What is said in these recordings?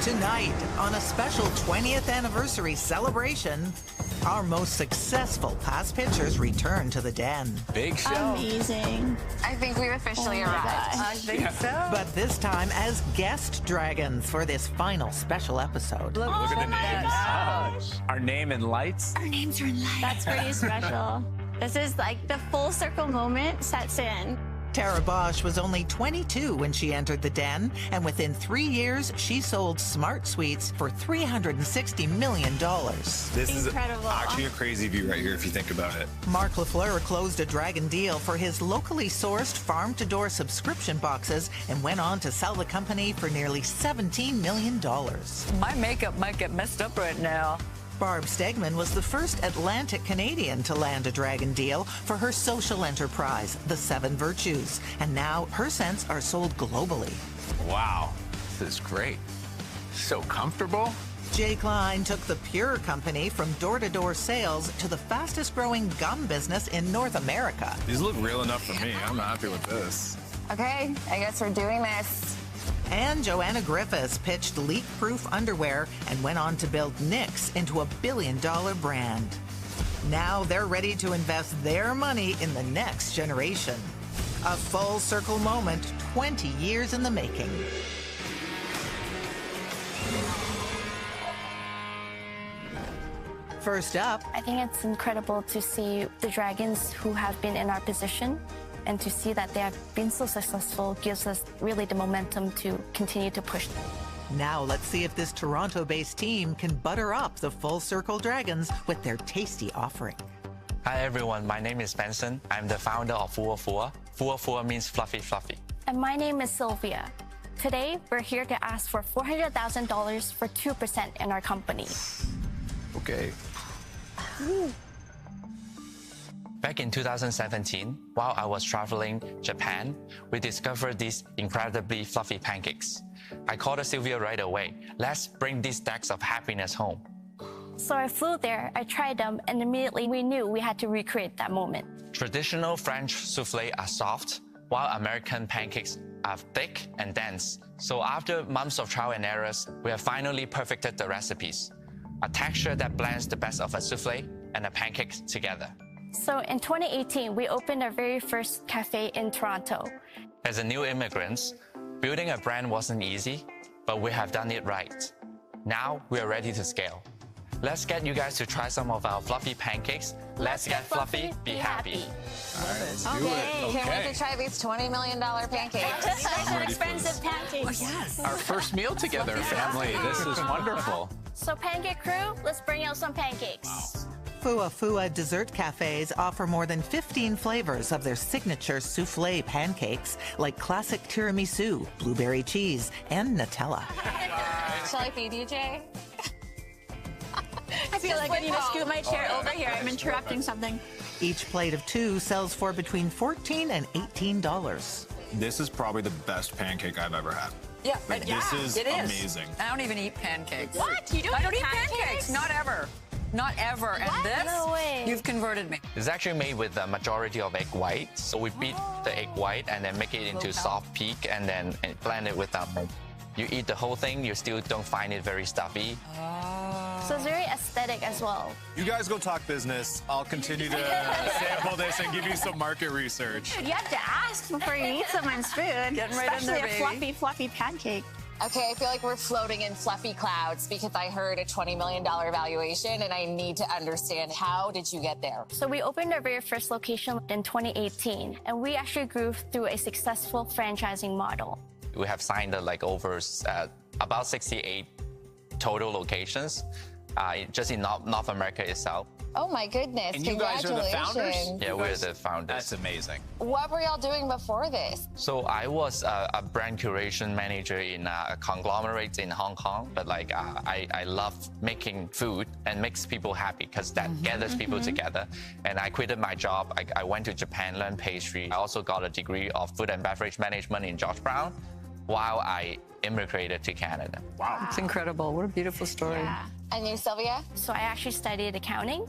Tonight, on a special 20th anniversary celebration, our most successful past pitchers return to the Den. Big show. Amazing. I think we've officially arrived. I think so. But this time as guest dragons for this final special episode. Look at the names. gosh. Our name in lights. Our names are in light. That's pretty special. This is like the full circle moment sets in. Tara Bosch was only 22 when she entered the Den, and within 3 years, she sold Smart Suites for $360 million. This Incredible. is actually a crazy view right here if you think about it. Mark Lafleur closed a Dragon deal for his locally sourced farm-to-door subscription boxes and went on to sell the company for nearly $17 million. My makeup might get messed up right now. Barb Stegman was the first Atlantic Canadian to land a Dragon deal for her social enterprise, The Seven Virtues, and now her scents are sold globally. Wow, this is great. So comfortable. Jay Klein took the Pure company from door-to-door sales to the fastest-growing gum business in North America. These look real enough for me. I'm happy with this. Okay, I guess we're doing this. And Joanna Griffiths pitched leak-proof underwear and went on to build Knix into a billion-dollar brand. Now they're ready to invest their money in the next generation. A full circle moment, 20 years in the making. First up, I think it's incredible to see the Dragons who have been in our position, and to see that they have been so successful gives us really the momentum to continue to push. now let's see if this Toronto-based team can butter up the Full Circle Dragons with their tasty offering. Hi everyone, my name is Benson. I'm the founder of Fua Fua. Fua Fua means fluffy fluffy. And my name is Sylvia. Today, we're here to ask for $400,000 for 2% in our company. Okay. Back in 2017, while I was traveling Japan, we discovered these incredibly fluffy pancakes. I called Sylvia right away. Let's bring these stacks of happiness home. So I flew there, I tried them, and immediately we knew we had to recreate that moment. Traditional French soufflé are soft, while American pancakes are thick and dense. So after months of trial and errors, we have finally perfected the recipes. A texture that blends the best of a soufflé and a pancake together. So in 2018, we opened our very first cafe in Toronto. As a new immigrant, building a brand wasn't easy, but we have done it right. Now we are ready to scale. Let's get you guys to try some of our fluffy pancakes. Let's get fluffy, be happy. Okay, can't wait to try these $20 million pancakes. These are expensive pancakes. Yes. Our first meal together, family. This is wonderful. So Pancake Crew, let's bring out some pancakes. Fua Fua dessert cafes offer more than 15 flavors of their signature soufflé pancakes, like classic tiramisu, blueberry cheese, and Nutella. Shall I feed you, Jay? I feel like I need to scoot my chair over here. I'm interrupting something. Each plate of 2 sells for between $14 and $18. This is probably the best pancake I've ever had. Yeah, Like, this is it amazing. I don't even eat pancakes. What? You don't I don't eat eat pancakes? Not ever. Not ever. And this, No way. you've converted me. It's actually made with a majority of egg white. So we beat the egg white and then make it into soft peak and then blend it with our milk. You eat the whole thing, you still don't find it very stuffy. So it's very aesthetic as well. You guys go talk business. I'll continue to sample this and give you some market research. You have to ask before you eat someone's food. Getting right in Especially there, a baby. fluffy, fluffy pancake. Okay, I feel like we're floating in fluffy clouds because I heard a $20 million valuation and I need to understand, how did you get there? So we opened our very first location in 2018, and we actually grew through a successful franchising model. We have signed over about 68 total locations just in North America itself. Oh my goodness, And you guys are the founders? congratulations. Yeah, we're the founders. That's amazing. What were y'all doing before this? So I was a brand curation manager in a conglomerate in Hong Kong, but I love making food and makes people happy because that gathers people together. And I quitted my job. I went to Japan, learned pastry. I also got a degree of food and beverage management in George Brown while I immigrated to Canada. Wow. It's incredible. What a beautiful story. Yeah. And you, Sylvia? So I actually studied accounting,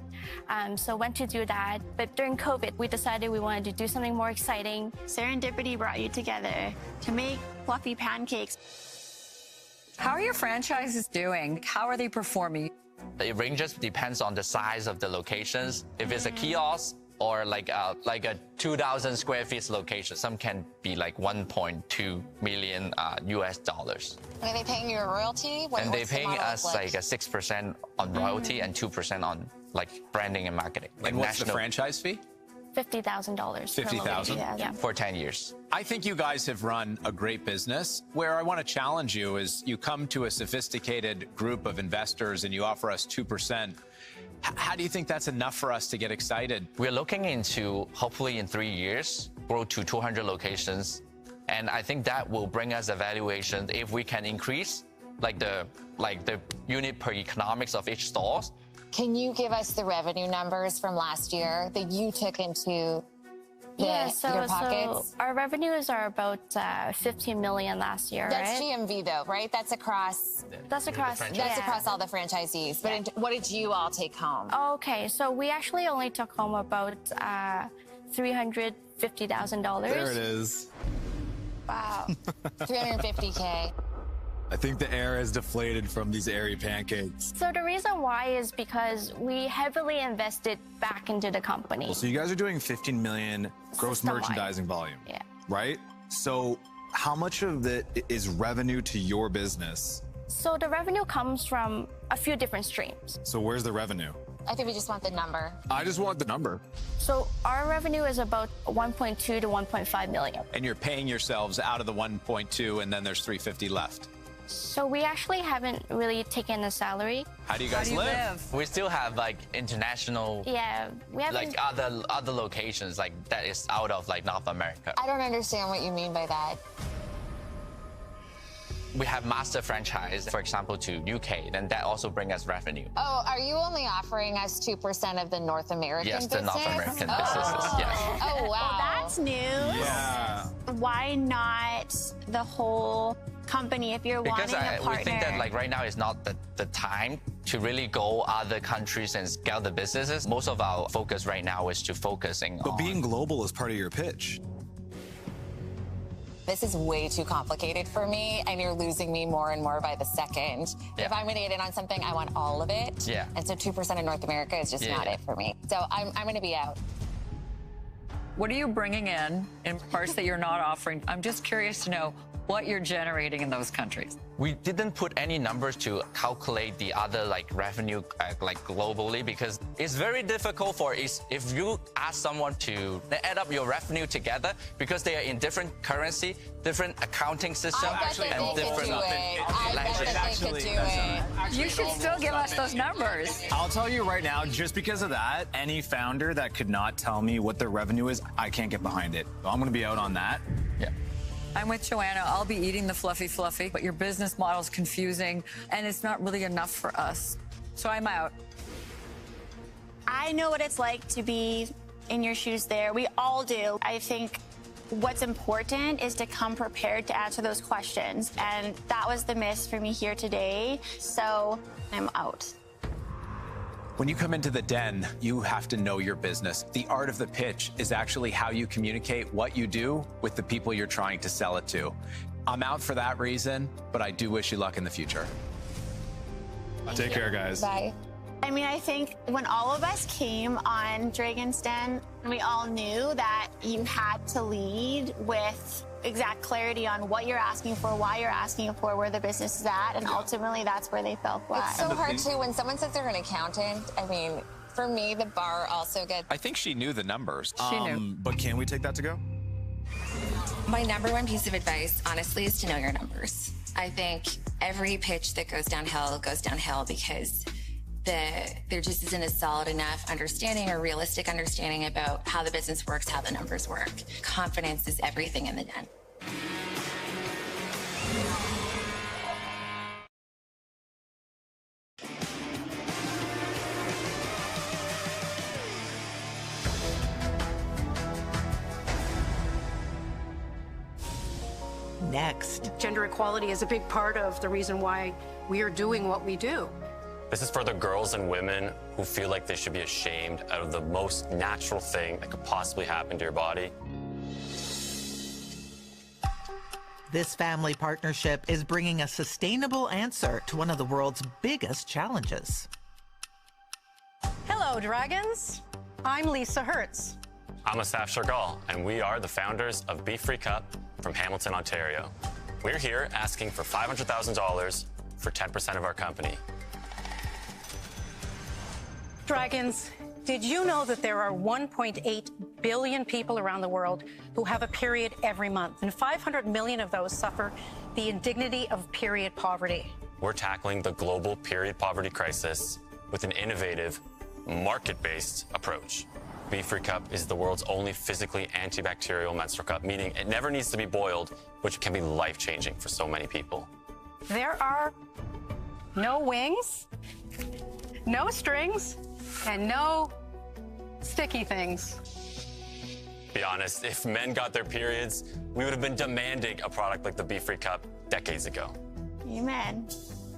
so went to do that. But during COVID, we decided we wanted to do something more exciting. Serendipity brought you together to make fluffy pancakes. How are your franchises doing? How are they performing? It ranges, depends on the size of the locations. If it's a kiosk or like a 2,000 square feet location, some can be like 1.2 million US dollars. And are they paying you a royalty? And they're What's the paying model us look like a 6% on royalty and 2% on like branding and marketing. Like And what's the franchise fee? $50,000. $50,000? Yeah. For 10 years. I think you guys have run a great business. Where I want to challenge you is you come to a sophisticated group of investors and you offer us 2%. How do you think that's enough for us to get excited? We're looking into, hopefully in 3 years, grow to 200 locations. And I think that will bring us a valuation if we can increase like the unit per economics of each store. Can you give us the revenue numbers from last year that you took into your pockets? So our revenues are about 15 million last year, That's right? GMV though, right? That's across That's across. that's across all the franchisees. But what did you all take home? Okay, so we actually only took home about $350,000. There it is. Wow. 350K. I think the air has deflated from these airy pancakes. So the reason why is because we heavily invested back into the company. So you guys are doing 15 million gross System-wide. merchandising volume. Yeah. Right? So how much of it is revenue to your business? So the revenue comes from a few different streams. So where's the revenue? I think we just want the number. I just want the number. So our revenue is about 1.2 to 1.5 million. And you're paying yourselves out of the 1.2 and then there's 350 left. So we actually haven't really taken a salary. How do you guys live? We still have like international, Yeah, we haven't. like other locations like that is out of like North America. I don't understand what you mean by that. We have master franchise, for example, to UK, then that also brings us revenue. Oh, are you only offering us 2% of the North American Yes, business? the North American businesses, yes. Oh, wow. Well, that's news. Yeah. Why not the whole company if you're Because wanting a partner? we think that like right now is not the time to really go other countries and scale the businesses. Most of our focus right now is to focusing But on being global is part of your pitch. This is way too complicated for me, and you're losing me more and more by the second. Yeah. If I'm going to get in on something, I want all of it. Yeah. And so 2% of North America is just Yeah, not yeah. it for me. So I'm going to be out. What are you bringing in parts that you're not offering? I'm just curious to know what you're generating in those countries. We didn't put any numbers to calculate the other like revenue like globally because it's very difficult for if you ask someone to add up your revenue together because they are in different currency, different accounting system, I bet that and they could different do it. I bet languages. that they could do it. You should still give us those numbers. I'll tell you right now, just because of that, any founder that could not tell me what their revenue is, I can't get behind it. So I'm going to be out on that. Yeah. I'm with Joanna. I'll be eating the fluffy, but your business model is confusing and it's not really enough for us. So I'm out. I know what it's like to be in your shoes there. We all do. I think what's important is to come prepared to answer those questions. And that was the miss for me here today. So I'm out. When you come into the den, you have to know your business. The art of the pitch is actually how you communicate what you do with the people you're trying to sell it to. I'm out for that reason, but I do wish you luck in the future. Take care, guys. Bye. I mean, I think when all of us came on Dragon's Den, we all knew that you had to lead with exact clarity on what you're asking for, why you're asking for, where the business is at, and ultimately that's where they fell flat. It's so hard too when someone says they're an accountant. I mean, for me, the bar also gets. I think she knew the numbers. She knew. But can we take that to go? My number one piece of advice, honestly, is to know your numbers. I think every pitch that goes downhill because there just isn't a solid enough understanding or realistic understanding about how the business works, how the numbers work. Confidence is everything in the den. Next. Gender equality is a big part of the reason why we are doing what we do. This is for the girls and women who feel like they should be ashamed out of the most natural thing that could possibly happen to your body. This family partnership is bringing a sustainable answer to one of the world's biggest challenges. Hello, Dragons. I'm Lisa Hertz. I'm Asaf Shargal, and we are the founders of Be Free Cup from Hamilton, Ontario. We're here asking for $500,000 for 10% of our company. Dragons, did you know that there are 1.8 billion people around the world who have a period every month, and 500 million of those suffer the indignity of period poverty? We're tackling the global period poverty crisis with an innovative, market-based approach. Be Free Cup is the world's only physically antibacterial menstrual cup, meaning it never needs to be boiled, which can be life-changing for so many people. There are no wings, no strings, and no sticky things. Be honest, if men got their periods, we would have been demanding a product like the Be Free Cup decades ago. Amen.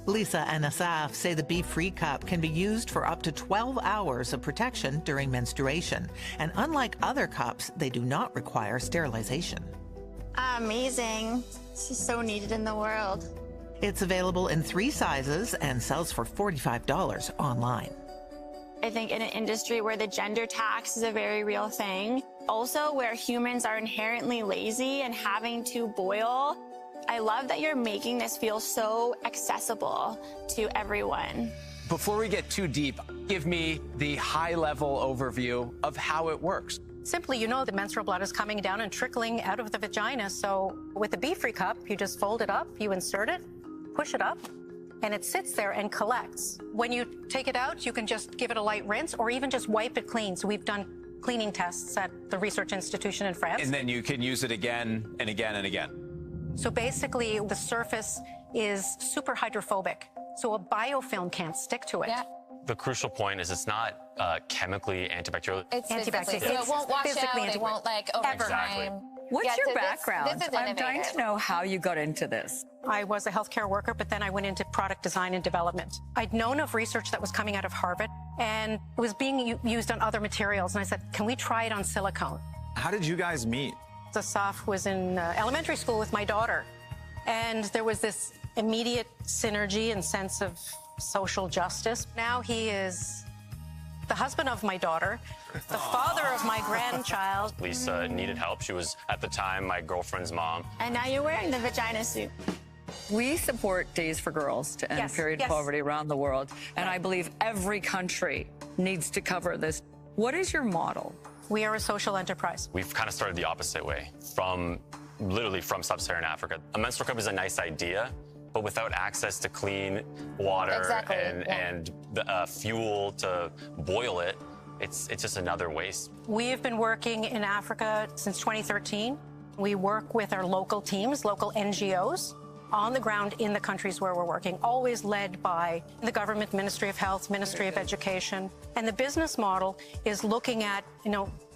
Lisa and Asaf say the Be Free Cup can be used for up to 12 hours of protection during menstruation. And unlike other cups, they do not require sterilization. Amazing. This is so needed in the world. It's available in 3 sizes and sells for $45 online. I think in an industry where the gender tax is a very real thing, also where humans are inherently lazy and having to boil, I love that you're making this feel so accessible to everyone. Before we get too deep, give me the high-level overview of how it works. Simply, you know the menstrual blood is coming down and trickling out of the vagina. So with the Be Free Cup, you just fold it up, you insert it, push it up, and it sits there and collects. When you take it out, you can just give it a light rinse or even just wipe it clean. So we've done cleaning tests at the research institution in France. And then you can use it again and again and again. So basically, the surface is super hydrophobic. So a biofilm can't stick to it. Yeah. The crucial point is it's not chemically antibacterial. It's Antibacterial. physically, so it won't wash Physically out, it won't like over Exactly. time. What's Yeah, your so background? This is I'm dying innovative. to know how you got into this. I was a healthcare worker, but then I went into product design and development. I'd known of research that was coming out of Harvard, and it was being used on other materials. And I said, can we try it on silicone? How did you guys meet? Asaf was in elementary school with my daughter, and there was this immediate synergy and sense of social justice. Now he is the husband of my daughter, the father of my grandchild. Lisa needed help. She was, at the time, my girlfriend's mom. And now you're wearing the vagina suit. We support Days for Girls to end period poverty around the world. And I believe every country needs to cover this. What is your model? We are a social enterprise. We've kind of started the opposite way, literally from sub-Saharan Africa. A menstrual cup is a nice idea, but without access to clean water and the fuel to boil it, it's just another waste. We have been working in Africa since 2013. We work with our local teams, local NGOs, on the ground in the countries where we're working, always led by the government, Ministry of Health, Ministry of Education. And the business model is looking at,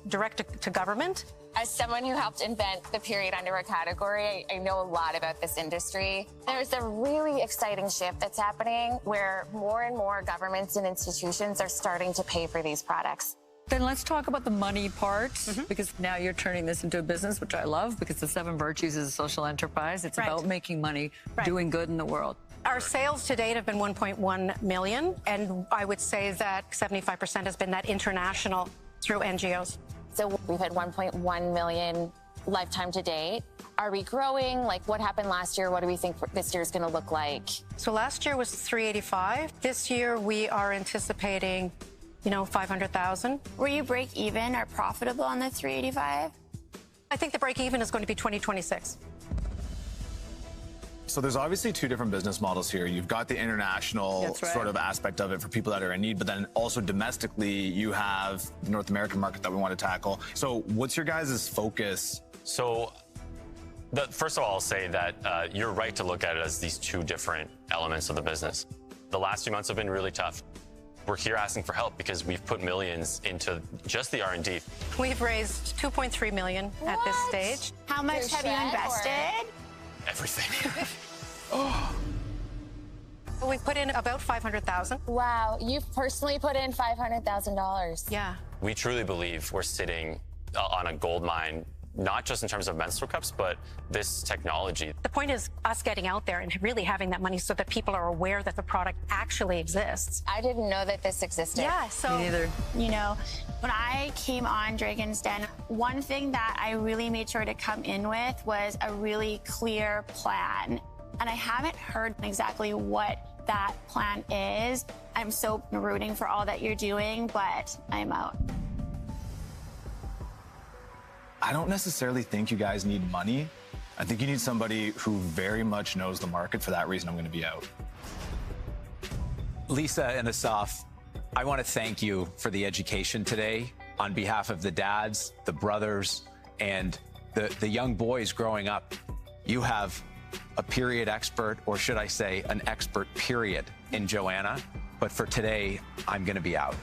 direct to government. As someone who helped invent the period underwear category, I know a lot about this industry. There's a really exciting shift that's happening where more and more governments and institutions are starting to pay for these products. Then let's talk about the money part, because now you're turning this into a business, which I love, because the 7 Virtues is a social enterprise. It's about making money, doing good in the world. Our sales to date have been 1.1 million, and I would say that 75% has been that international through NGOs. So we've had 1.1 million lifetime to date. Are we growing? Like, what happened last year? What do we think this year is going to look like? So last year was 385. This year we are anticipating, 500,000. Were you break even or profitable on the 385? I think the break even is going to be 2026. So there's obviously 2 different business models here. You've got the international sort of aspect of it for people that are in need, but then also domestically, you have the North American market that we want to tackle. So what's your guys' focus? So first of all, I'll say that you're right to look at it as these 2 different elements of the business. The last few months have been really tough. We're here asking for help because we've put millions into just the R&D. We've raised 2.3 million at this stage. How much have you invested? Everything. We put in about 500,000. Wow, you've personally put in $500,000. Yeah. We truly believe we're sitting on a gold mine not just in terms of menstrual cups, but this technology. The point is us getting out there and really having that money so that people are aware that the product actually exists. I didn't know that this existed. Yeah, so, Me neither. you know, when I came on Dragon's Den, one thing that I really made sure to come in with was a really clear plan. And I haven't heard exactly what that plan is. I'm so rooting for all that you're doing, but I'm out. I don't necessarily think you guys need money. I think you need somebody who very much knows the market. For that reason, I'm going to be out. Lisa and Asaf, I want to thank you for the education today on behalf of the dads, the brothers, and the young boys growing up. You have a period expert, or should I say an expert period, in Joanna. But for today, I'm going to be out.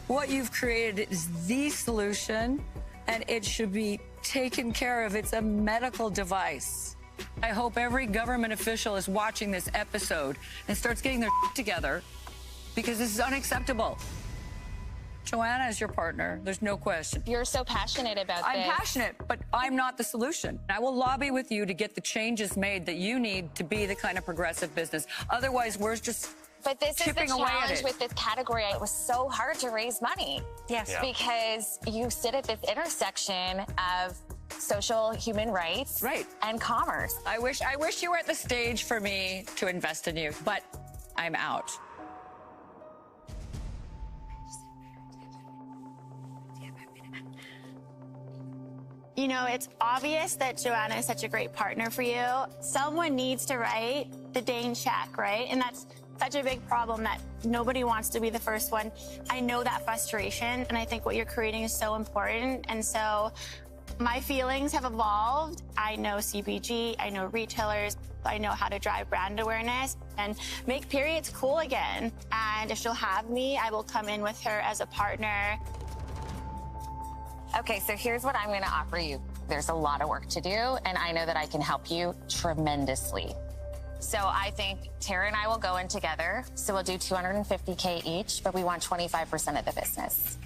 What you've created is the solution, and it should be taken care of. It's a medical device. I hope every government official is watching this episode and starts getting their together, because this is unacceptable. Joanna is your partner. There's no question. You're so passionate about this. I'm passionate, but I'm not the solution. I will lobby with you to get the changes made that you need to be the kind of progressive business. Otherwise, we're just But this is the chipping away at challenge it. with this category. It was so hard to raise money. Yes. Yeah. Because you sit at this intersection of social human rights and commerce. I wish you were at the stage for me to invest in you, but I'm out. You know, it's obvious that Joanna is such a great partner for you. Someone needs to write the dang check, right? And that's such a big problem that nobody wants to be the first one. I know that frustration, and I think what you're creating is so important. And so my feelings have evolved. I know CPG, I know retailers, I know how to drive brand awareness and make periods cool again. And if she'll have me, I will come in with her as a partner. Okay, so here's what I'm going to offer you. There's a lot of work to do, and I know that I can help you tremendously. So I think Tara and I will go in together. So we'll do $250K each, but we want 25% of the business.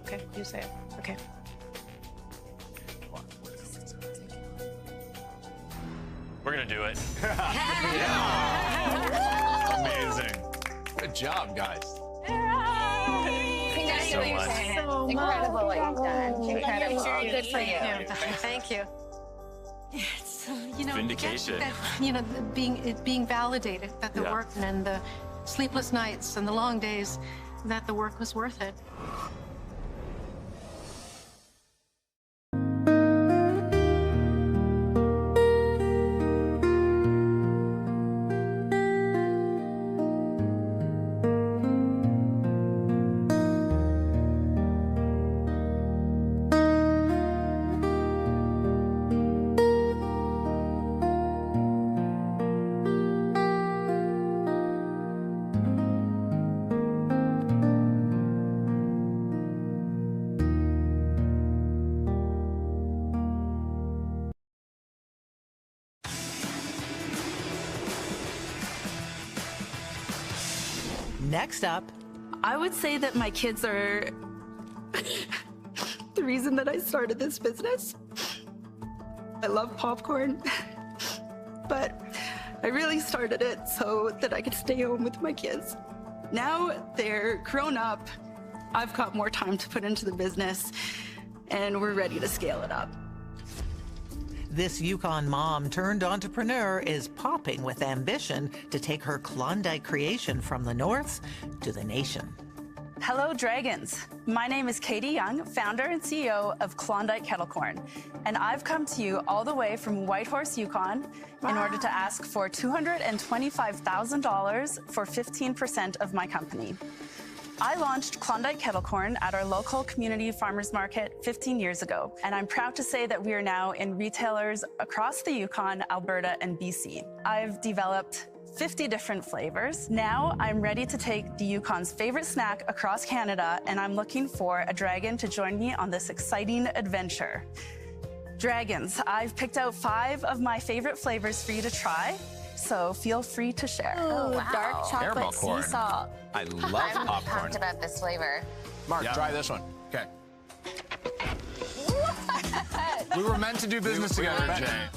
Okay, you say it. Okay. We're going to do it. Amazing. Good job, guys. Congratulations. So Incredible what you've done. Incredible. Good for you. Thank you. It's, you know, Vindication. that, you know, being validated that the work and the sleepless nights and the long days, that the work was worth it. Next up, I would say that my kids are the reason that I started this business. I love popcorn, but I really started it so that I could stay home with my kids. Now they're grown up. I've got more time to put into the business, and we're ready to scale it up. this Yukon mom turned entrepreneur is popping with ambition to take her Klondike creation from the north to the nation. Hello, Dragons. My name is Katie Young, founder and CEO of Klondike Kettle Corn, and I've come to you all the way from Whitehorse, Yukon, in order to ask for $225,000 for 15% of my company. I launched Klondike Kettle Corn at our local community farmers market 15 years ago, and I'm proud to say that we are now in retailers across the Yukon, Alberta, and BC. I've developed 50 different flavors. Now I'm ready to take the Yukon's favorite snack across Canada, and I'm looking for a dragon to join me on this exciting adventure. Dragons, I've picked out 5 of my favorite flavors for you to try. so feel free to share. Oh, wow. Dark chocolate sea salt. I love I'm popcorn. pumped about this flavor. Mark, try this one. Okay. We were meant to do business together, Jay.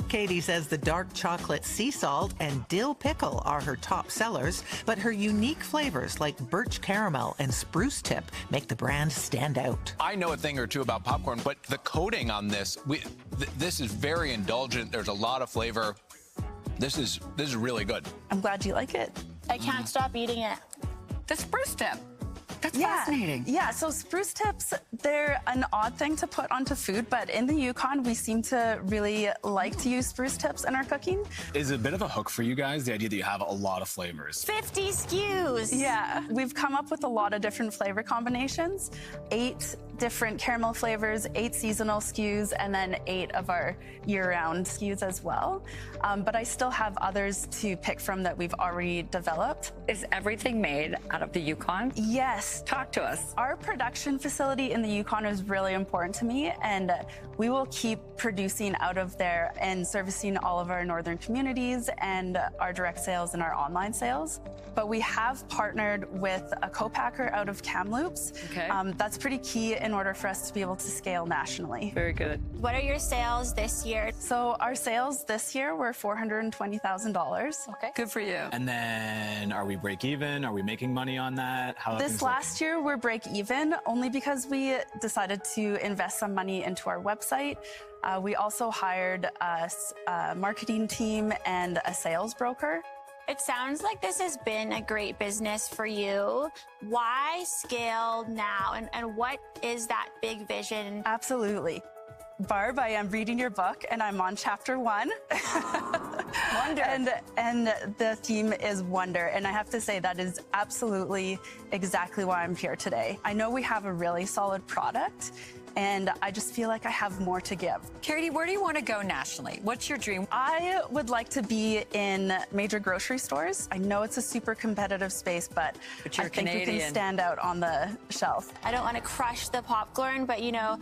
Katie says the dark chocolate sea salt and dill pickle are her top sellers, but her unique flavors like birch caramel and spruce tip make the brand stand out. I know a thing or two about popcorn, but the coating on this, this is very indulgent. There's a lot of flavor. This is really good. I'm glad you like it. I can't stop eating it. The spruce tip. That's fascinating. Yeah, so spruce tips, they're an odd thing to put onto food, but in the Yukon, we seem to really like to use spruce tips in our cooking. Is it a bit of a hook for you guys, the idea that you have a lot of flavors? 50 SKUs. Yeah, we've come up with a lot of different flavor combinations. 8 different caramel flavors, 8 seasonal SKUs, and then 8 of our year-round SKUs as well. But I still have others to pick from that we've already developed. Is everything made out of the Yukon? Yes. Talk to us. Our production facility in the Yukon is really important to me, and we will keep producing out of there and servicing all of our northern communities and our direct sales and our online sales. But we have partnered with a co-packer out of Kamloops. Okay. That's pretty key in order for us to be able to scale nationally. Very good. What are your sales this year? So our sales this year were $420,000. Okay. Good for you. And then are we break even? Are we making money on that? How This last year, we're break even only because we decided to invest some money into our website. We also hired a marketing team and a sales broker. It sounds like this has been a great business for you. Why scale now? And what is that big vision? Absolutely. Barb, I am reading your book and I'm on chapter 1. Wonder. And the theme is wonder. And I have to say that is absolutely exactly why I'm here today. I know we have a really solid product and I just feel like I have more to give. Katie, where do you want to go nationally? What's your dream? I would like to be in major grocery stores. I know it's a super competitive space, but you're I think Canadian. we can stand out on the shelf. I don't want to crush the popcorn, but you know,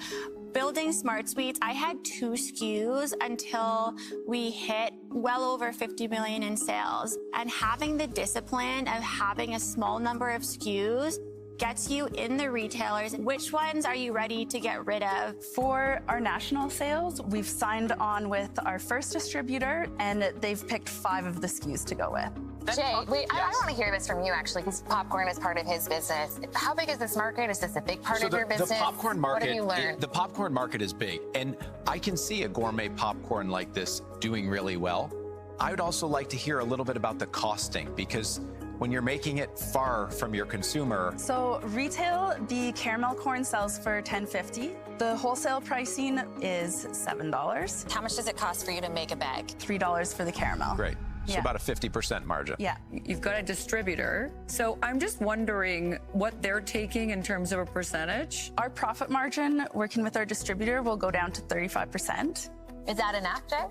building Smart Sweets, I had 2 SKUs until we hit well over 50 million in sales. And having the discipline of having a small number of SKUs gets you in the retailers. Which ones are you ready to get rid of? For our national sales, we've signed on with our first distributor and they've picked 5 of the SKUs to go with. Jay, wait, I want to hear this from you, actually, because popcorn is part of his business. How big is this market? Is this a big part of your business? The popcorn market, what have you learned? The popcorn market is big, and I can see a gourmet popcorn like this doing really well. I would also like to hear a little bit about the costing, because when you're making it far from your consumer. So retail, the caramel corn sells for $10.50. The wholesale pricing is $7. How much does it cost for you to make a bag? $3 for the caramel. Great. So Yeah. about a 50% margin. Yeah. You've got a distributor. So I'm just wondering what they're taking in terms of a percentage. Our profit margin working with our distributor will go down to 35%. Is that enough, Jay?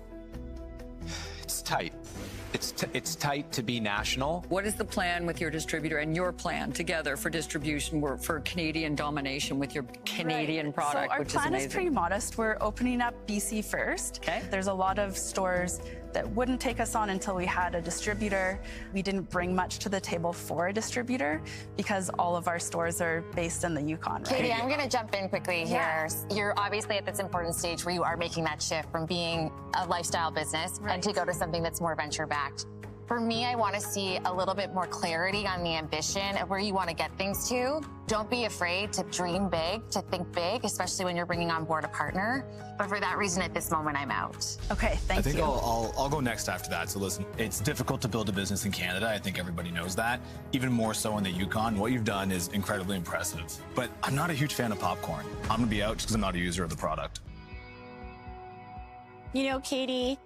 It's tight. It's tight to be national. What is the plan with your distributor and your plan together for distribution for Canadian domination with your Canadian product, So our which is plan amazing? is pretty modest. We're opening up BC first. Okay. There's a lot of stores that wouldn't take us on until we had a distributor. We didn't bring much to the table for a distributor because all of our stores are based in the Yukon, right? Katie, I'm going to jump in quickly Yeah. here. You're obviously at this important stage where you are making that shift from being a lifestyle business and to go to something that's more venture-backed. For me, I want to see a little bit more clarity on the ambition of where you want to get things to. Don't be afraid to dream big, to think big, especially when you're bringing on board a partner. But for that reason, at this moment, I'm out. Okay, I think I'll go next after that. So listen, it's difficult to build a business in Canada. I think everybody knows that. Even more so in the Yukon. What you've done is incredibly impressive. But I'm not a huge fan of popcorn. I'm gonna be out just because I'm not a user of the product. You know, Katie,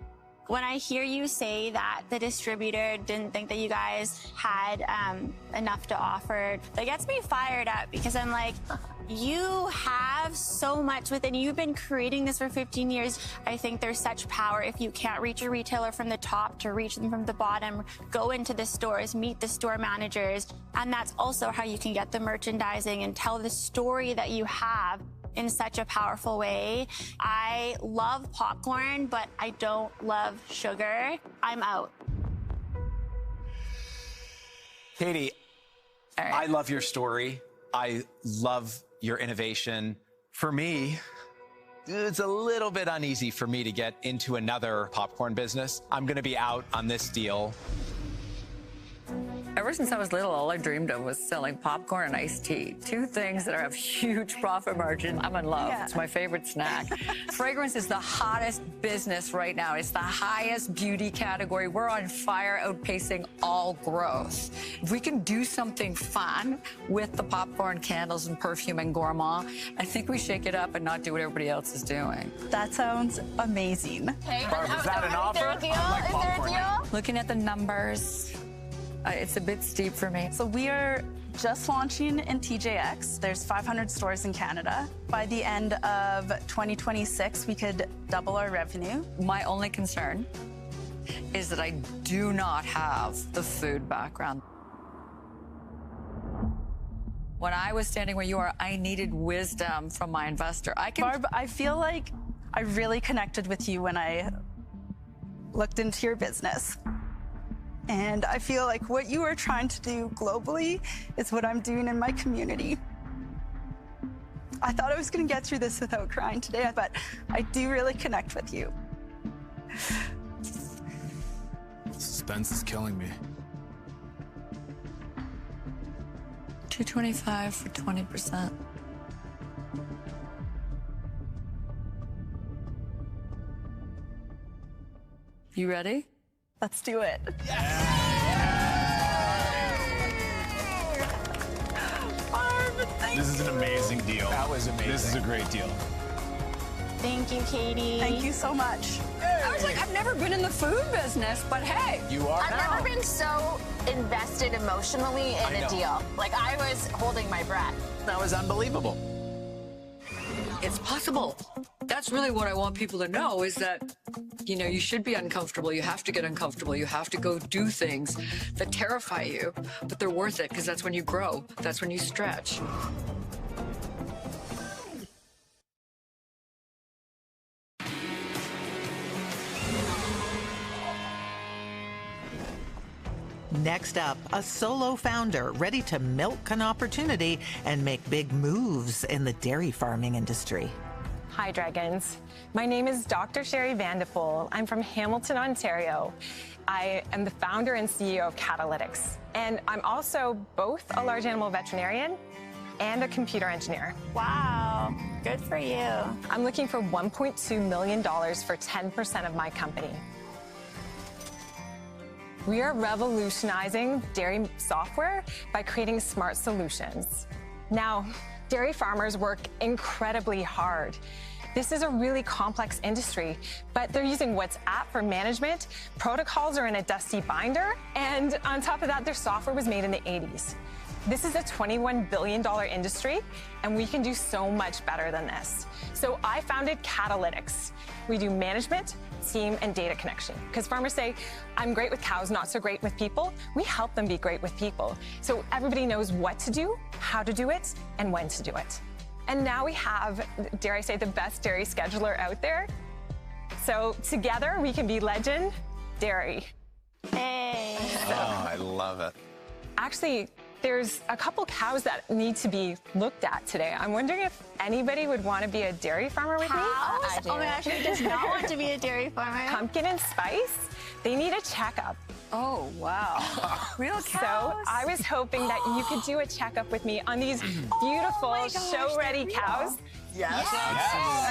when I hear you say that the distributor didn't think that you guys had enough to offer, that gets me fired up because I'm like, you have so much within you. You've been creating this for 15 years. I think there's such power if you can't reach a retailer from the top to reach them from the bottom, go into the stores, meet the store managers. And that's also how you can get the merchandising and tell the story that you have in such a powerful way. I love popcorn, but I don't love sugar. I'm out. Katie, I love your story. I love your innovation. For me, it's a little bit uneasy for me to get into another popcorn business. I'm going to be out on this deal. Ever since I was little, all I dreamed of was selling popcorn and iced tea. Two things that have huge profit margin. I'm in love. It's my favorite snack. Fragrance is the hottest business right now. It's the highest beauty category. We're on fire, outpacing all growth. If we can do something fun with the popcorn, candles, and perfume and gourmand, I think we shake it up and not do what everybody else is doing. That sounds amazing. Okay. Barb, is that an offer? Is there a deal? Looking at the numbers, it's a bit steep for me. So we are just launching in TJX. There's 500 stores in Canada. By the end of 2026, we could double our revenue. My only concern is that I do not have the food background. When I was standing where you are, I needed wisdom from my investor. Barb, I feel like I really connected with you when I looked into your business. And I feel like what you are trying to do globally is what I'm doing in my community. I thought I was going to get through this without crying today, but I do really connect with you. Suspense is killing me. $225 for 20%. You ready? Let's do it. This is an amazing deal. That was amazing. This is a great deal. Thank you, Katie. Thank you so much. I was like, I've never been in the food business, but hey. You are I've now. never been so invested emotionally in a deal. Like, I was holding my breath. That was unbelievable. It's possible. That's really what I want people to know is that, you know, you should be uncomfortable. You have to get uncomfortable. You have to go do things that terrify you, but they're worth it because that's when you grow. That's when you stretch. Next up, a solo founder ready to milk an opportunity and make big moves in the dairy farming industry. Hi, Dragons. My name is Dr. Sherry Vandepoel. I'm from Hamilton, Ontario. I am the founder and CEO of Catalytics. And I'm also both a large animal veterinarian and a computer engineer. Wow, good for you. I'm looking for $1.2 million for 10% of my company. We are revolutionizing dairy software by creating smart solutions. Now, dairy farmers work incredibly hard. This is a really complex industry, but they're using WhatsApp for management, protocols are in a dusty binder, and on top of that, their software was made in the 80s. This is a $21 billion industry, and we can do so much better than this. So I founded Catalytics. We do management, team, and data connection. Because farmers say, I'm great with cows, not so great with people. We help them be great with people. So everybody knows what to do, how to do it, and when to do it. And now we have, dare I say, the best dairy scheduler out there. So together we can be Legend Dairy. Hey. Oh, I love it. Actually, there's a couple cows that need to be looked at today. I'm wondering if anybody would want to be a dairy farmer with me? I do. Oh my gosh, who does not want to be a dairy farmer? Pumpkin and Spice, they need a checkup. Oh, wow. Real cows? So I was hoping that you could do a checkup with me on these beautiful show-ready cows. Yes.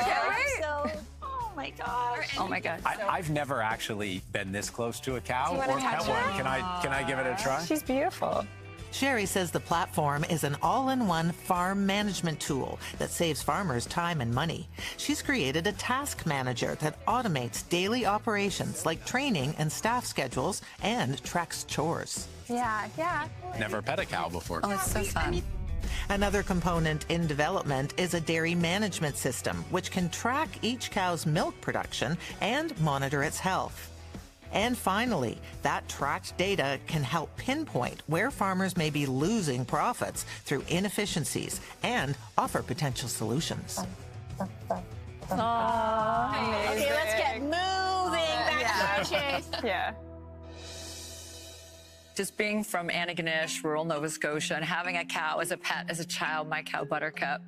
Okay. So, oh my gosh. Oh my God. I've never actually been this close to a cow Do you or wanna pet touch one. her? Can I give it a try? She's beautiful. Sherry says the platform is an all-in-one farm management tool that saves farmers time and money. She's created a task manager that automates daily operations like training and staff schedules and tracks chores. Yeah. Never pet a cow before. Oh, it's so fun. Another component in development is a dairy management system, which can track each cow's milk production and monitor its health. And finally, that tracked data can help pinpoint where farmers may be losing profits through inefficiencies and offer potential solutions. Okay, let's get moving back to our chairs. Yeah. Just being from Antigonish, rural Nova Scotia, and having a cow as a pet as a child, my cow Buttercup,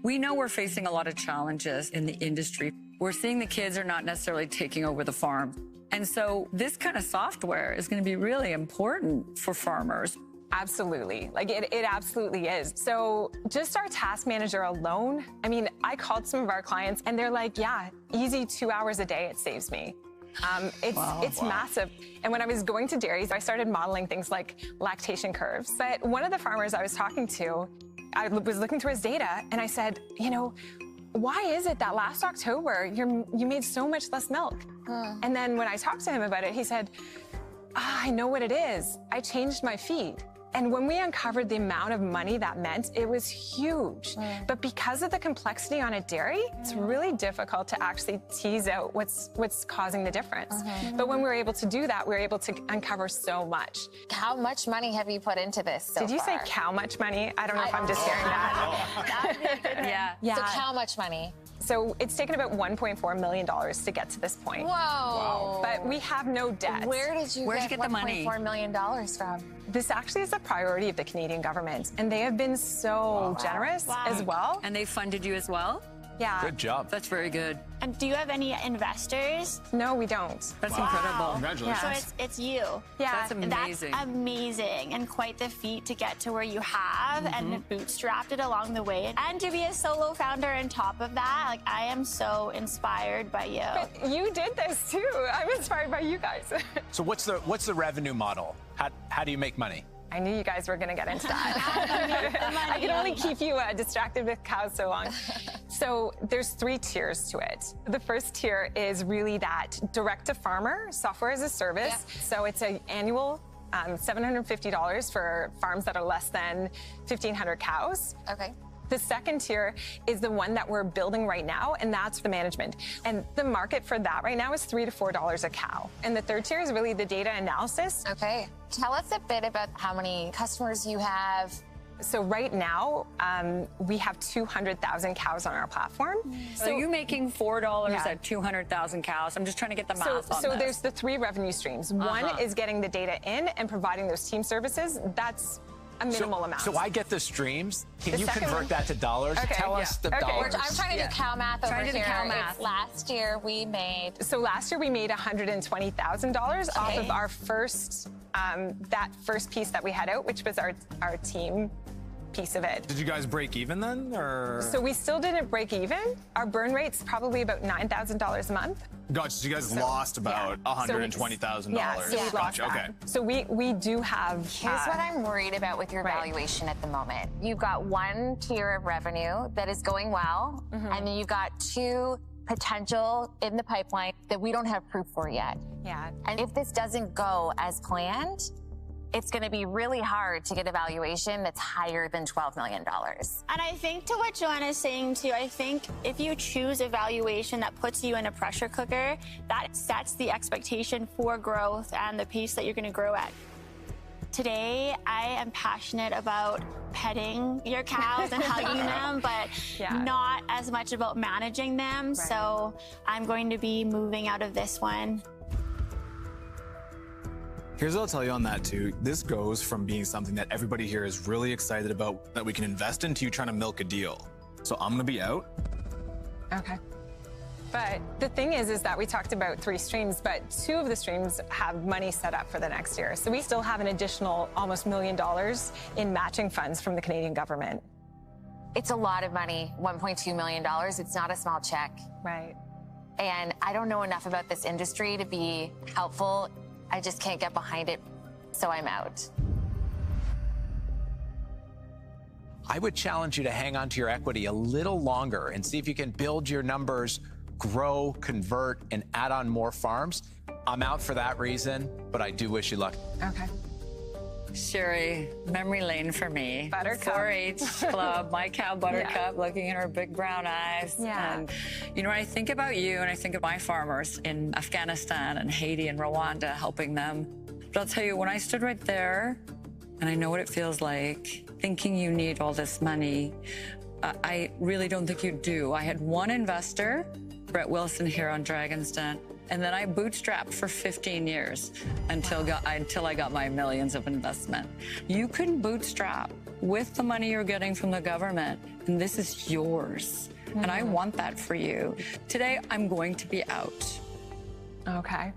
we know we're facing a lot of challenges in the industry. We're seeing the kids are not necessarily taking over the farm. And so this kind of software is going to be really important for farmers. Absolutely. Like it absolutely is. So just our task manager alone, I mean, I called some of our clients and they're like, yeah, easy 2 hours a day it saves me. It's massive. And when I was going to dairies, I started modeling things like lactation curves. But one of the farmers I was talking to, I was looking through his data and I said, you know, why is it that last October you made so much less milk? And then when I talked to him about it, he said, I know what it is. I changed my feed. And when we uncovered the amount of money that meant, it was huge. But because of the complexity on a dairy, it's really difficult to actually tease out what's causing the difference. But when we were able to do that, we were able to uncover so much. How much money have you put into this so Did you far? say cow much money? I don't know if I'm just hearing that. Yeah. So how much money? So it's taken about $1.4 million to get to this point. Whoa. But we have no debt. Where'd you get the money? $1.4 million from? This actually is a priority of the Canadian government, and they have been so generous as well. And they funded you as well? Yeah. Good job. That's very good. And do you have any investors? No, we don't. That's incredible. Congratulations. So it's you. Yeah. That's amazing. That's amazing and quite the feat to get to where you have and bootstrapped it along the way. And to be a solo founder on top of that, like I am so inspired by you. But you did this too. I'm inspired by you guys. So what's the revenue model? How do you make money? I knew you guys were going to get into that. I can only keep you distracted with cows so long. So there's 3 tiers to it. The first tier is really that direct-to-farmer software as a service. Yeah. So it's an annual $750 for farms that are less than 1,500 cows. Okay. The second tier is the one that we're building right now, and that's the management. And the market for that right now is $3 to $4 a cow. And the third tier is really the data analysis. Okay. Tell us a bit about how many customers you have. So right now, we have 200,000 cows on our platform. So are you making $4 at 200,000 cows? I'm just trying to get the math on So this. there's the 3 revenue streams. One is getting the data in and providing those team services. That's a minimal amount. So I get the streams. Can you convert that to dollars? Okay, Tell us the dollars. I'm trying to do cow math over here. Cow math. Last year we made... So last year we made $120,000 off of our first, that first piece that we had out, which was our team piece of it. Did you guys break even then, or? So we still didn't break even. Our burn rate's probably about $9,000 a month. Gotcha. So you guys lost about $120,000. Yeah, so we lost Gotcha. that. Okay. So we do have. Here's what I'm worried about with your valuation at the moment. You've got 1 tier of revenue that is going well, and then you've got 2 potential in the pipeline that we don't have proof for yet. Yeah. And if this doesn't go as planned, it's going to be really hard to get a valuation that's higher than $12 million. And I think to what Joanna's saying too, I think if you choose a valuation that puts you in a pressure cooker, that sets the expectation for growth and the pace that you're going to grow at. Today, I am passionate about petting your cows and hugging them, but not as much about managing them. So I'm going to be moving out of this one. Here's what I'll tell you on that too. This goes from being something that everybody here is really excited about, that we can invest into, you trying to milk a deal. So I'm gonna be out. Okay. But the thing is that we talked about 3 streams, but 2 of the streams have money set up for the next year. So we still have an additional almost $1 million in matching funds from the Canadian government. It's a lot of money, $1.2 million. It's not a small check. Right. And I don't know enough about this industry to be helpful. I just can't get behind it, so I'm out. I would challenge you to hang on to your equity a little longer and see if you can build your numbers, grow, convert, and add on more farms. I'm out for that reason, but I do wish you luck. Okay. Sherry, memory lane for me. Buttercup. 4-H club, my cow Buttercup, looking in her big brown eyes. Yeah. And, you know, I think about you and I think of my farmers in Afghanistan and Haiti and Rwanda, helping them. But I'll tell you, when I stood right there, and I know what it feels like, thinking you need all this money, I really don't think you do. I had one investor, Brett Wilson, here on Dragon's Den, And then I bootstrapped for 15 years until I got my millions of investment. You can bootstrap with the money you're getting from the government, and this is yours. And I want that for you. Today, I'm going to be out. Okay.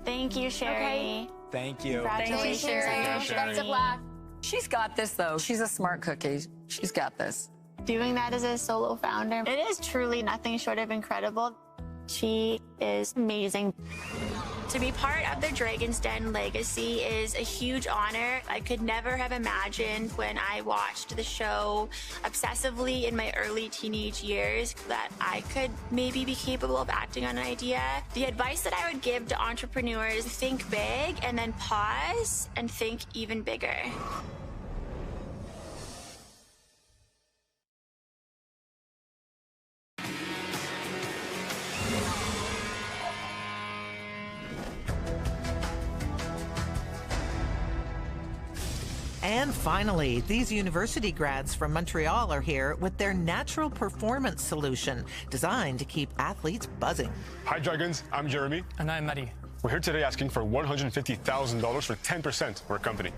Thank you, Sherry. Okay. Thank you. Congratulations. Thank you. Best of luck. She's got this, though. She's a smart cookie. She's got this. Doing that as a solo founder, it is truly nothing short of incredible. She is amazing. To be part of the Dragon's Den legacy is a huge honor. I could never have imagined when I watched the show obsessively in my early teenage years that I could maybe be capable of acting on an idea. The advice that I would give to entrepreneurs, think big and then pause and think even bigger. And finally, these university grads from Montreal are here with their natural performance solution designed to keep athletes buzzing. Hi, Dragons. I'm Jeremy. And I'm Maddie. We're here today asking for $150,000 for 10% of our company.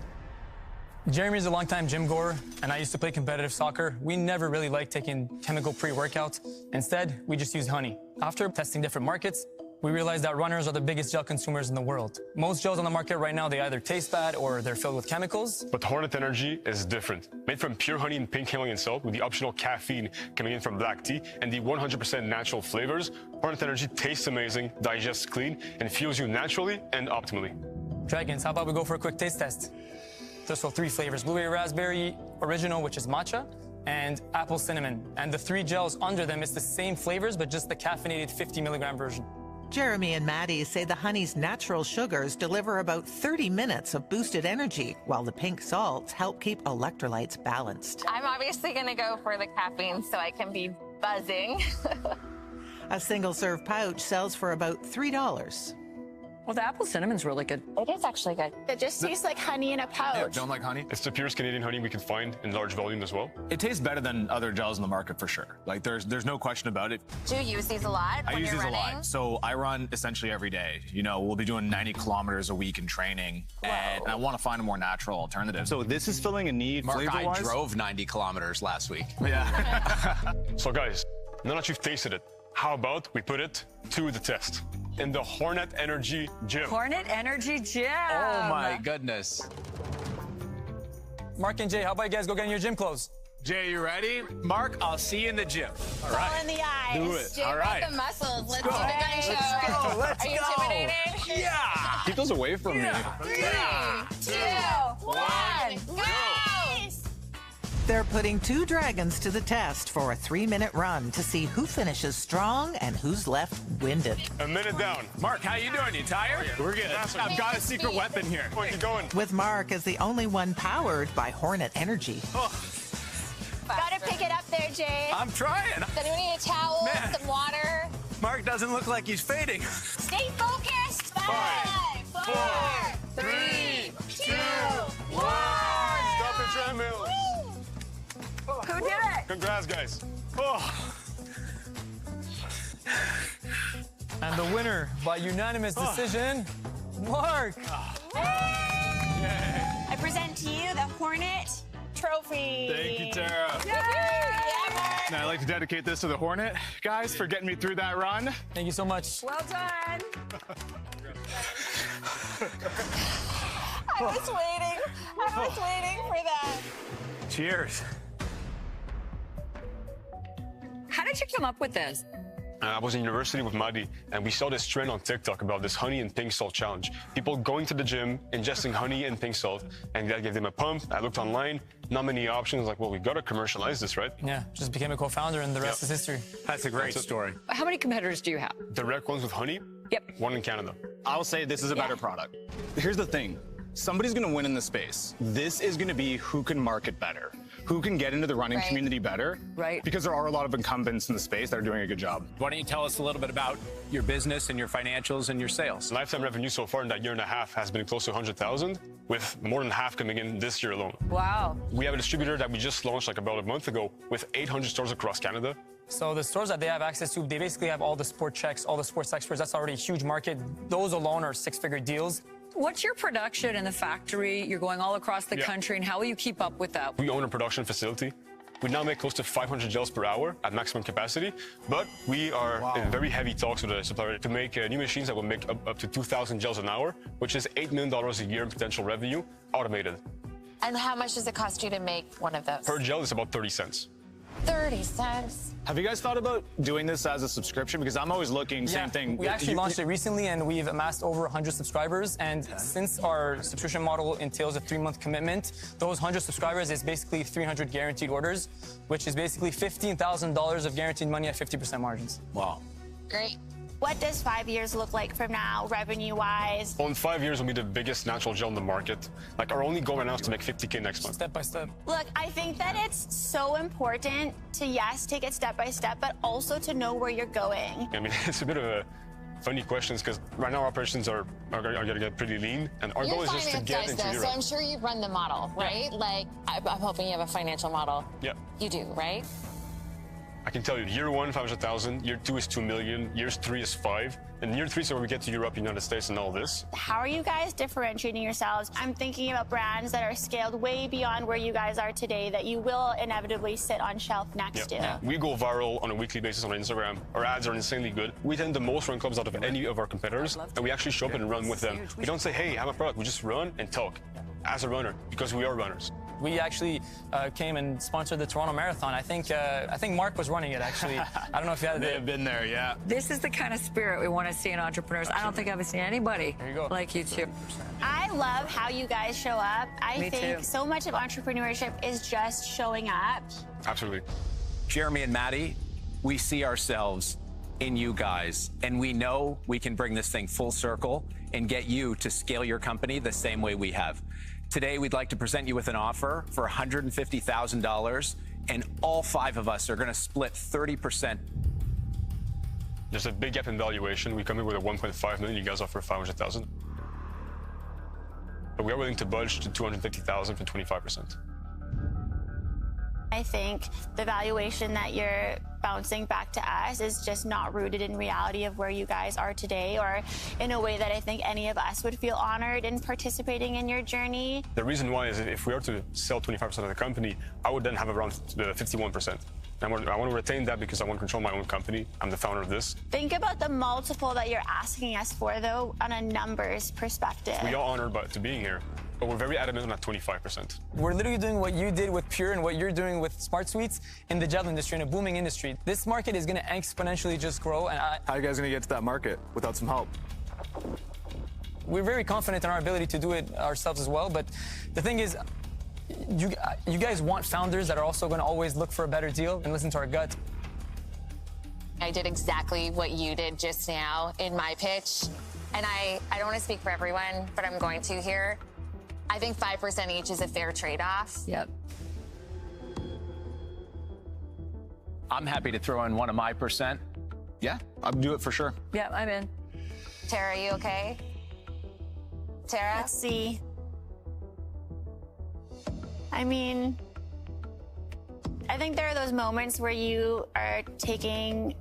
Jeremy's a longtime gym goer, and I used to play competitive soccer. We never really liked taking chemical pre-workouts. Instead, we just used honey. After testing different markets, we realized that runners are the biggest gel consumers in the world. Most gels on the market right now, they either taste bad or they're filled with chemicals. But Hornet Energy is different. Made from pure honey and pink Himalayan salt with the optional caffeine coming in from black tea and the 100% natural flavors, Hornet Energy tastes amazing, digests clean, and fuels you naturally and optimally. Dragons, how about we go for a quick taste test? There's 3 flavors, blueberry raspberry original, which is matcha, and apple cinnamon. And the 3 gels under them, it's the same flavors, but just the caffeinated 50 milligram version. Jeremy and Maddie say the honey's natural sugars deliver about 30 minutes of boosted energy, while the pink salts help keep electrolytes balanced. I'm obviously going to go for the caffeine so I can be buzzing. A single-serve pouch sells for about $3. Well, the apple cinnamon's really good. It is actually good. It just tastes like honey in a pouch. Yeah, don't like honey? It's the purest Canadian honey we can find in large volume as well. It tastes better than other gels in the market for sure. Like there's no question about it. Do you use these a lot I when use you're these running? a lot. So I run essentially every day. You know, we'll be doing 90 kilometers a week in training, and I want to find a more natural alternative. So this is filling a need. Mark, I flavor-wise. drove 90 kilometers last week. Yeah. So guys, now that you've tasted it, how about we put it to the test in the Hornet Energy Gym? Hornet Energy Gym. Oh my goodness. Mark and Jay, how about you guys go get in your gym clothes? Jay, you ready? Mark, I'll see you in the gym. All right. All in the eyes. Do it. Jay, All right. the muscles. Let's go. do the gun show. Let's go. Let's Are you go. intimidated? Yeah. Keep those away from me. 3, 2, 1, go! They're putting 2 dragons to the test for a 3-minute run to see who finishes strong and who's left winded. A minute down. Mark, how you doing? You tired? We're good. I've got a secret weapon here. Keep going. With Mark as the only one powered by Hornet Energy. Gotta pick it up there, Jay. I'm trying. So do we need a towel, Man. some water? Mark doesn't look like he's fading. Stay focused. 5, 4, 3, 2, 1. Stop the treadmill. Who did it? Congrats, guys. Oh. And the winner by unanimous decision, Mark. I present to you the Hornet Trophy. Thank you, Tara. Yeah, And I'd like to dedicate this to the Hornet guys for getting me through that run. Thank you so much. Well done. I was waiting. I was waiting for that. Cheers. How did you come up with this? I was in university with Maddie, and we saw this trend on TikTok about this honey and pink salt challenge. People going to the gym, ingesting honey and pink salt, and that gave them a pump. I looked online, not many options. Like, well, we got to commercialize this, right? Yeah, just became a co-founder, and the rest is history. That's a great story. How many competitors do you have? Direct ones with honey? Yep. One in Canada. I'll say this is a better product. Here's the thing. Somebody's going to win in this space. This is going to be who can market better, who can get into the running community better. Right. Because there are a lot of incumbents in the space that are doing a good job. Why don't you tell us a little bit about your business and your financials and your sales? Lifetime revenue so far in that year and a half has been close to 100,000, with more than half coming in this year alone. Wow. We have a distributor that we just launched like about a month ago with 800 stores across Canada. So the stores that they have access to, they basically have all the sport checks, all the sports experts. That's already a huge market. Those alone are six-figure deals. What's your production in the factory? You're going all across the country, and how will you keep up with that? We own a production facility. We now make close to 500 gels per hour at maximum capacity, but we are in very heavy talks with the supplier to make new machines that will make up to 2,000 gels an hour, which is $8 million a year in potential revenue, automated. And how much does it cost you to make one of those? Per gel is about 30 cents. 30 cents. Have you guys thought about doing this as a subscription? Because I'm always looking, same thing. We actually launched it recently, and we've amassed over 100 subscribers. And since our subscription model entails a 3-month commitment, those 100 subscribers is basically 300 guaranteed orders, which is basically $15,000 of guaranteed money at 50% margins. Wow. Great. What does 5 years look like from now, revenue-wise? Well, in 5 years, we'll be the biggest natural gel in the market. Like, our only goal right now is to make $50K next month. Step by step. Look, I think that it's so important to, yes, take it step by step, but also to know where you're going. I mean, it's a bit of a funny question because right now our operations are going to get pretty lean, and our goal is just to get into Europe. So I'm sure you run the model, right? Like, I'm hoping you have a financial model. Yeah. You do, right? I can tell you, year 1, 500,000, year 2 is 2 million, year 3 is 5, and year 3 is where we get to Europe, United States, and all this. How are you guys differentiating yourselves? I'm thinking about brands that are scaled way beyond where you guys are today that you will inevitably sit on shelf next to. We go viral on a weekly basis on Instagram. Our ads are insanely good. We attend the most run clubs out of any of our competitors, and we actually show up and run with them. We don't say, hey, have a product. We just run and talk as a runner because we are runners. We actually came and sponsored the Toronto Marathon. I think Mark was running it, actually. I don't know if you had May have been there, yeah. This is the kind of spirit we want to see in entrepreneurs. I don't think I've seen anybody like you two. I love how you guys show up. I think so much of entrepreneurship is just showing up. Absolutely. Jeremy and Maddie, we see ourselves in you guys, and we know we can bring this thing full circle and get you to scale your company the same way we have. Today, we'd like to present you with an offer for $150,000, and all 5 of us are going to split 30%. There's a big gap in valuation. We come in with a 1.5 million. You guys offer 500,000. But we are willing to budge to 250,000 for 25%. I think the valuation that you're bouncing back to us is just not rooted in reality of where you guys are today, or in a way that I think any of us would feel honored in participating in your journey. The reason why is if we are to sell 25% of the company, I would then have around 51%. I want to retain that because I want to control my own company. I'm the founder of this. Think about the multiple that you're asking us for, though, on a numbers perspective. We are honored to being here, but we're very adamant on that 25%. We're literally doing what you did with Pure and what you're doing with Smart Sweets in the gel industry, in a booming industry. This market is going to exponentially just grow. And how are you guys going to get to that market without some help? We're very confident in our ability to do it ourselves as well. But the thing is, you guys want founders that are also going to always look for a better deal and listen to our gut. I did exactly what you did just now in my pitch. And I don't want to speak for everyone, but I'm going to here. I think 5% each is a fair trade-off. Yep. I'm happy to throw in one of my percent. Yeah, I'll do it for sure. Yeah, I'm in. Tara, you okay? Tara? Let's see. I mean, I think there are those moments where you are taking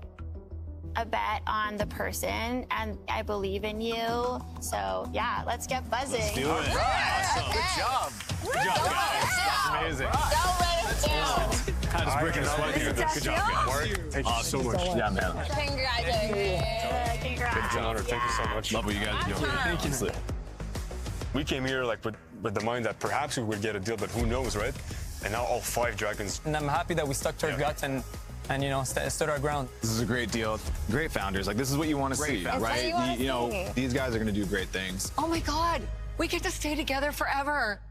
a bet on the person, and I believe in you. So, yeah, let's get buzzing. Let's do it. Awesome. Good job. Good job, guys. That's amazing. Don't let us down. I'm just breaking a sweat here. Good job, guys. Thank you so much. Yeah, man. Congratulations. Congrats. Good honor. Thank you so much. Love what you guys are doing. Thank you. We came here with the mind that perhaps we would get a deal, but who knows, right? And now all 5 dragons. And I'm happy that we stuck to our guts and you know, stood our ground. This is a great deal. Great founders. Like, this is what you want to see, right? You know, these guys are going to do great things. Oh, my God. We get to stay together forever.